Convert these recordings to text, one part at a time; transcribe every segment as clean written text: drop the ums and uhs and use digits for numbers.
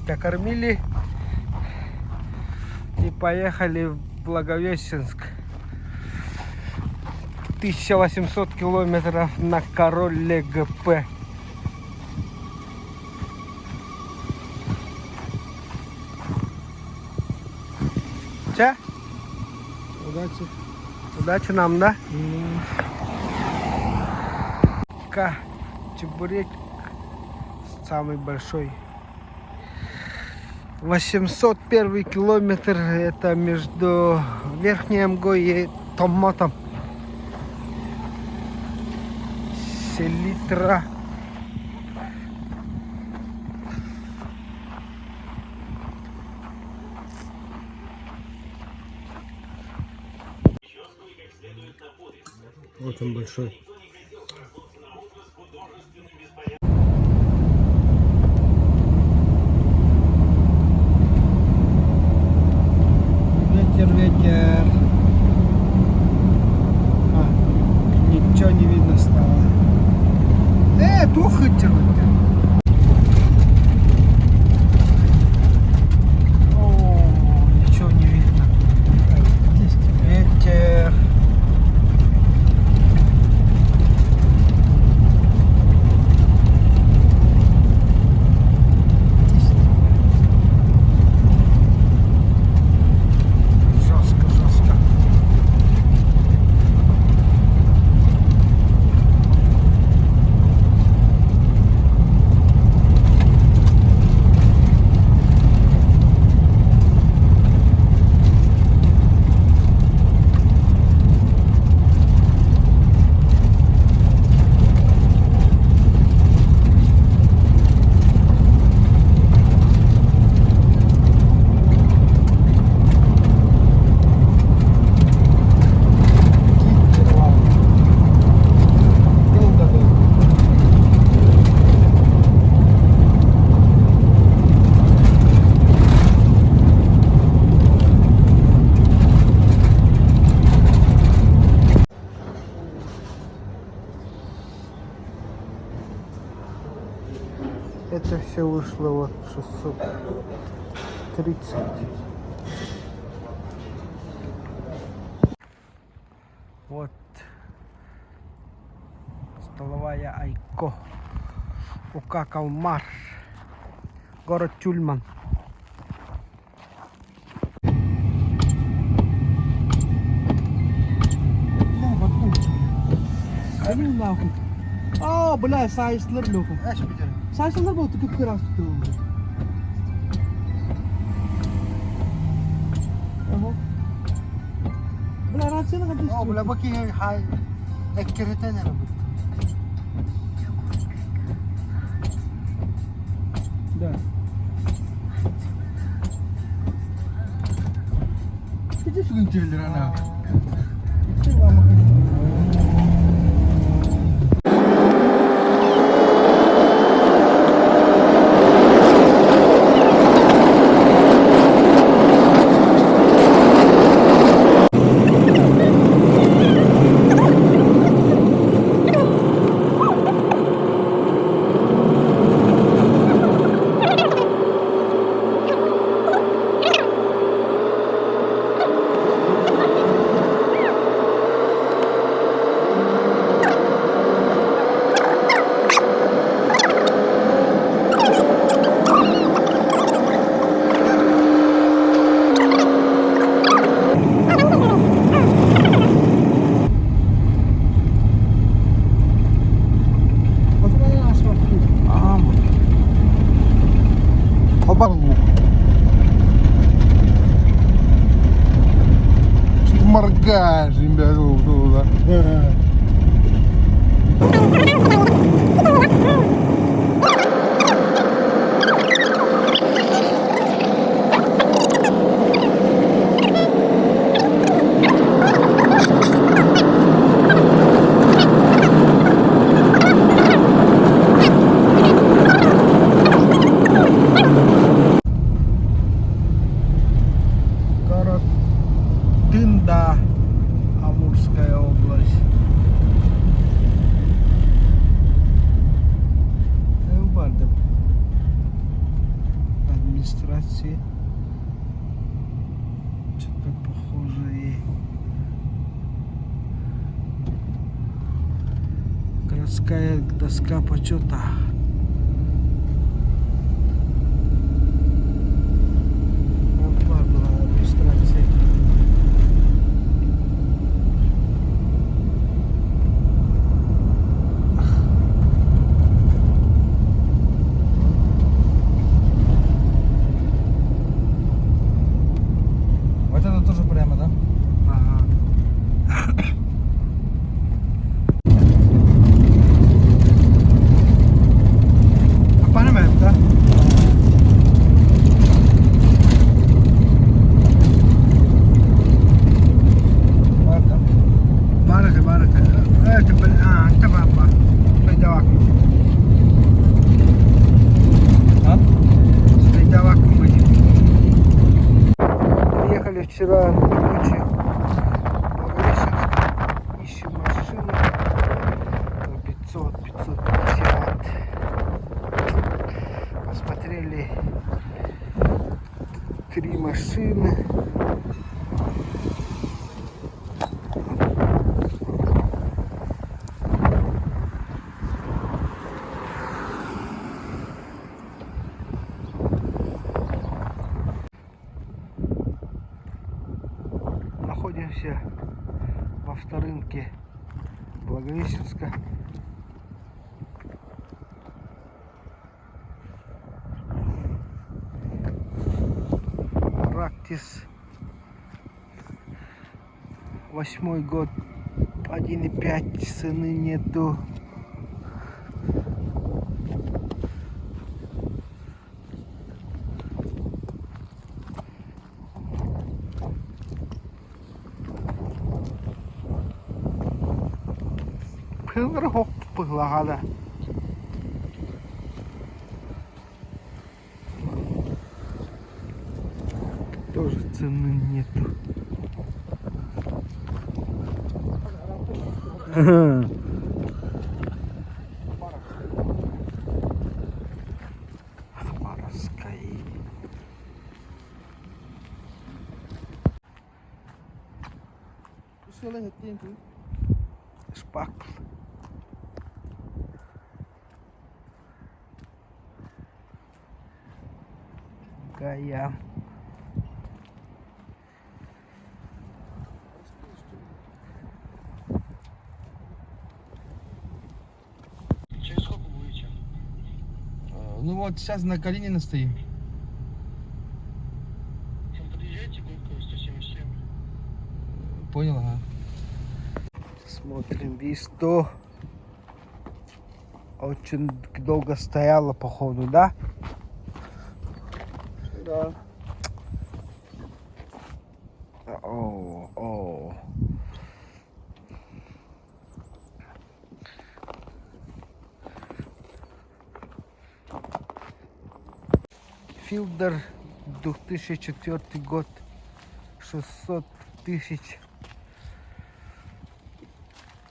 Покормили и поехали в Благовещенск. 1800 километров на Короле ГП. Че? Удачи. Удачи нам, да? Чебурек самый большой. 801 километр, это между Верхней Амгой и Томмотом. Селитра. Вот он большой. Ветер. Ничего не видно стало. Тухотер. Ничего не видно. Ветер. Это все вышло вот 630. Вот столовая Айко. УК Калмар. Город Тюльман. Bля, sayısılar lokum. Sayısılar bu tutup kıras tutuğum. Bля, rahatsızlık hadi istiyor. Bля, bakayım hay. Ekkerete ne bu? Да. Иди сюда, телер, она. Моргаешь, ребята, туда. Тында, Амурская область. все. Что-то похожее. Городская доска почета. Опа, была администрация. Вот это тоже прямо, да? Ага. Понимаем, да? Ладно. Барака, барака. Это папа. Стойдавак. А? Стойдавак мы. Приехали вчера ночью в Благовещенск. Ищем машину. 500-550. Посмотрели 3 машины. Находимся во авторынке Благовещенска. Практис. 8-й год. 1,5 цены нету. Пылрохок пылагада. Тоже цены нету. Хабаровская. Şöyle ettiğim gibi. Шпакл. Гая. Через сколько будете? Ну вот сейчас на Калинина стоим. Подъезжайте, Горького 177. Понял, ага. Смотрим Висту. Очень долго стояла, походу, да? Да. О. Филдер 2004 год. 600 тысяч.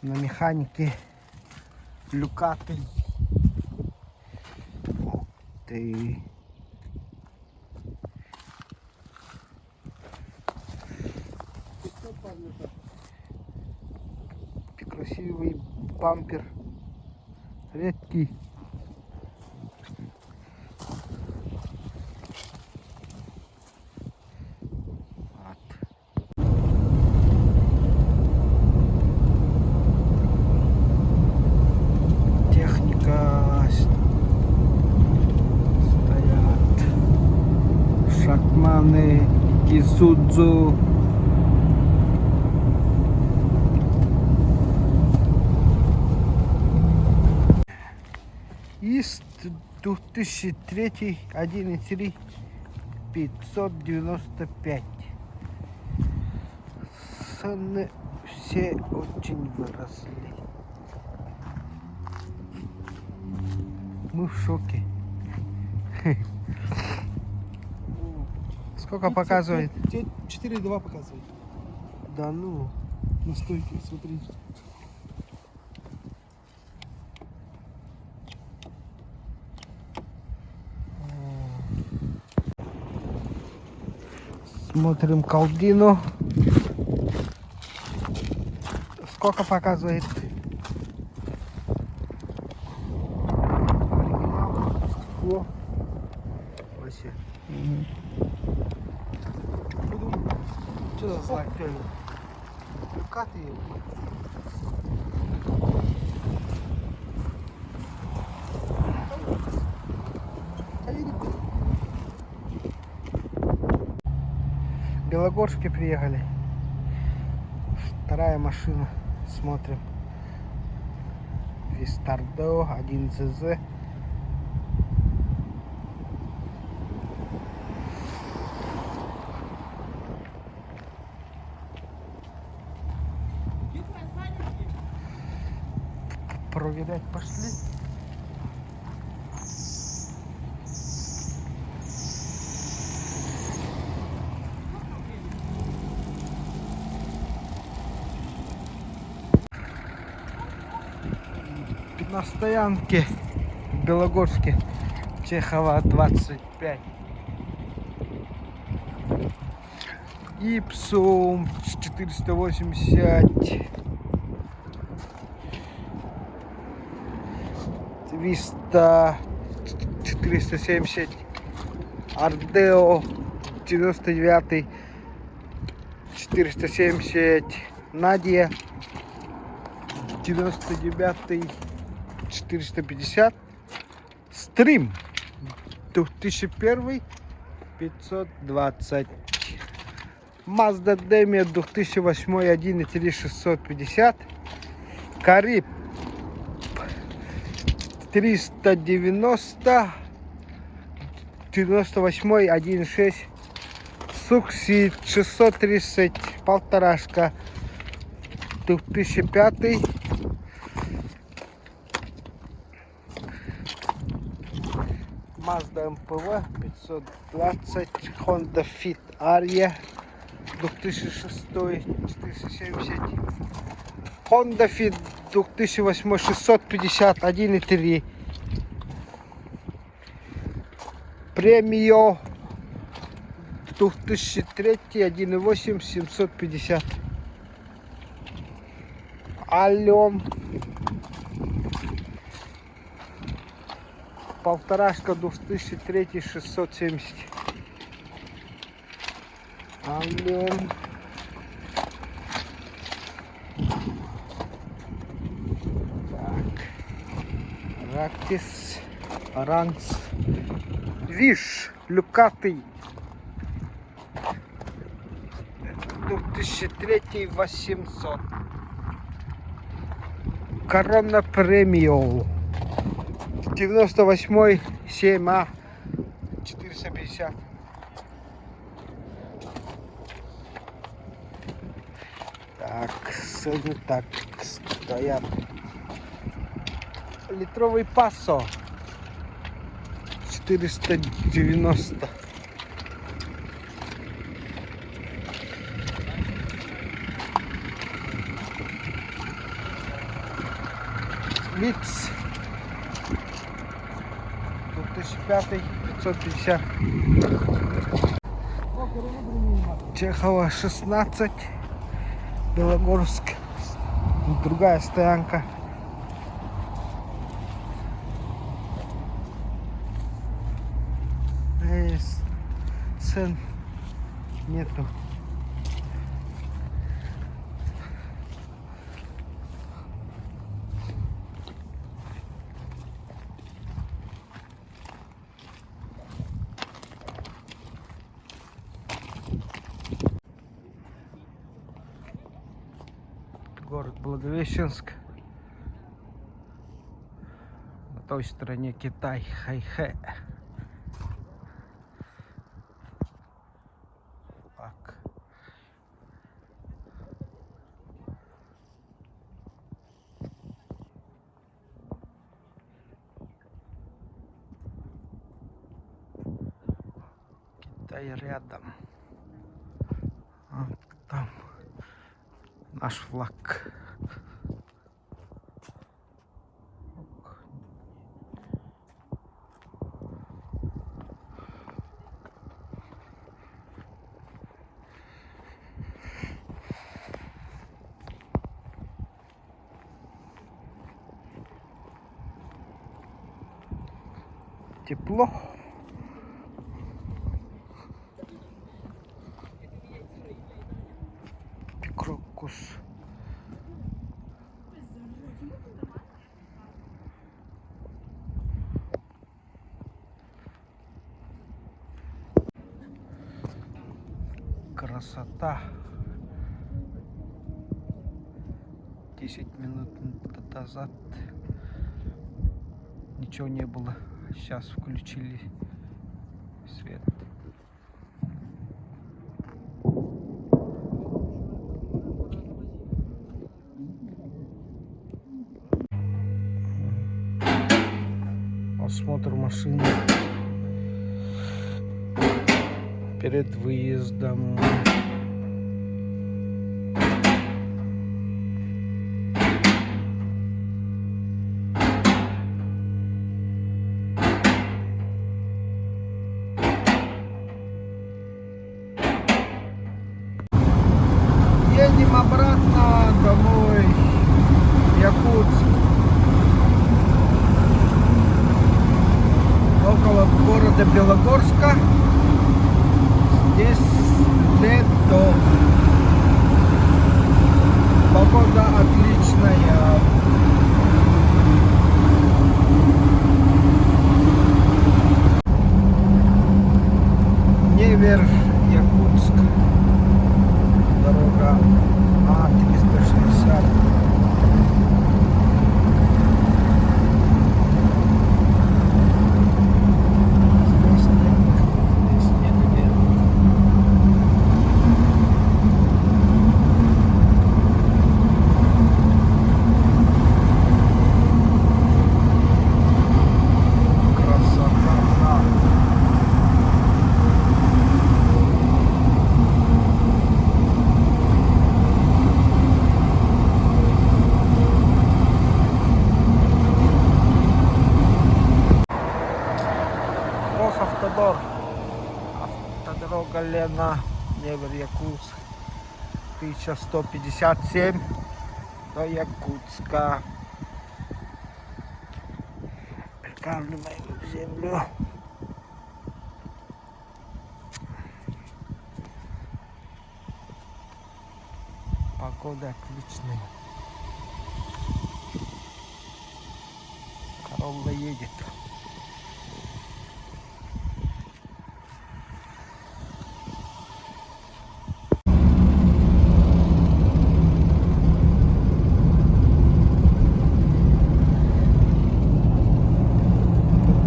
На механике. Люкатый. Ух ты. Красивый бампер. Редкий. Техника стоят. Шатманы, Исудзу. Ист 2003, 1,3, 595. Цены все очень выросли. Мы в шоке. Сколько показывает? 4,2 показывает. Да ну. На стойке, смотри. Смотрим Калдину. Сколько показывает? О, вообще. Что за знак? Люкаты. В Белогорске приехали. Вторая машина. Смотрим. Вистардо 1ЗЗ. Проверять пошли. На стоянке в Белогорске Чехова 25. Ипсум 480. Виста 470. Ардео 99. 470. Надя 99. 450. Стрим 2001 520. Mazda Demio 2008 1.3 650. Кариб 390 98 1.6. Сукси 630 полторашка 2005. Mazda MPV 520, Honda Fit Aria 2006 470, Honda Fit 2008 650 1.3, Premio 2003 1.8 750, Аллем полторашка 2003 670. Аллем. Так. Рактис. Ранс. Виш. Люкатый. 2003 800. Корона Премио. 98 7А 450. Так, сегодня так стоят. Литровый Пассо 490. Виц 2005 550. Чехова 16. Белогорск. Другая стоянка. Цен нету. Город Благовещенск. На той стороне Китай, Хайхэ. Так. Китай рядом. Вот там наш флаг. тепло. Крокус. Красота. 10 минут назад ничего не было. Сейчас включили свет. Осмотр машины перед выездом. Едем обратно домой, в Якутск. Около города Белогорска. Здесь лето. Погода отличная. Невер, Якутск. Дорога А-360. Автодорога Лена, Невер, Якутск, 1157 до Якутска. Прикармливаем землю. Погода отличная. Корова едет.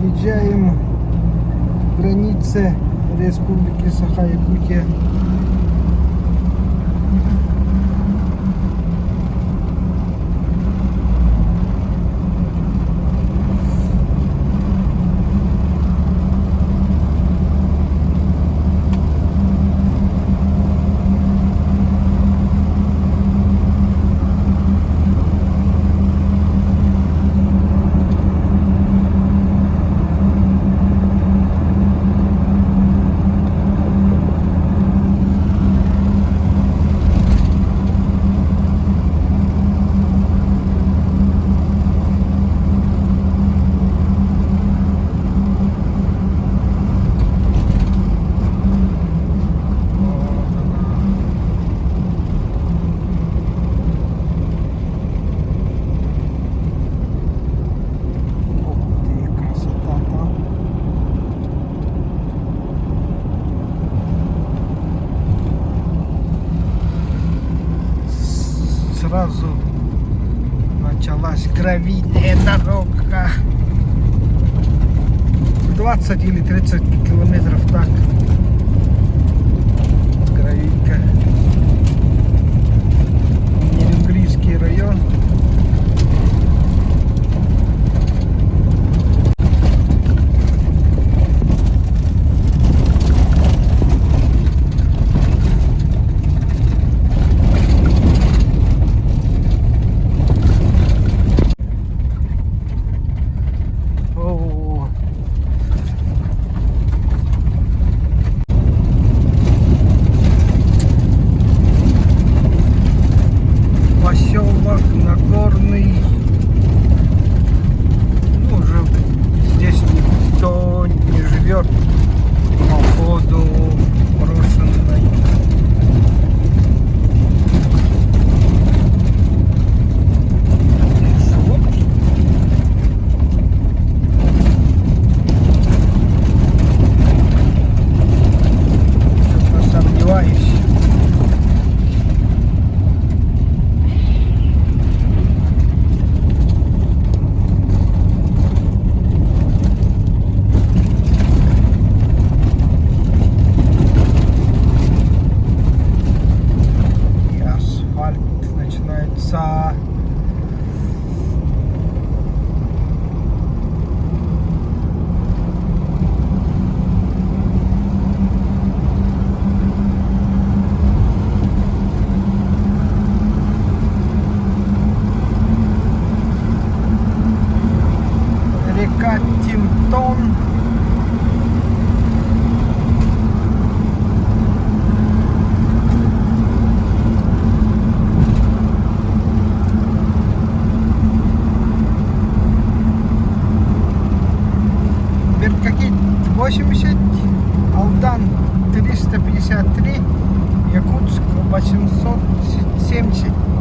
Подъезжаем к границе Республики Саха-Якутия. Сразу началась гравийная дорога. 20 или 30 километров так. Гравийка. Нерюнгрийский район. река Тинтон. Беркакит 80, Алдан 353, Якутск 870.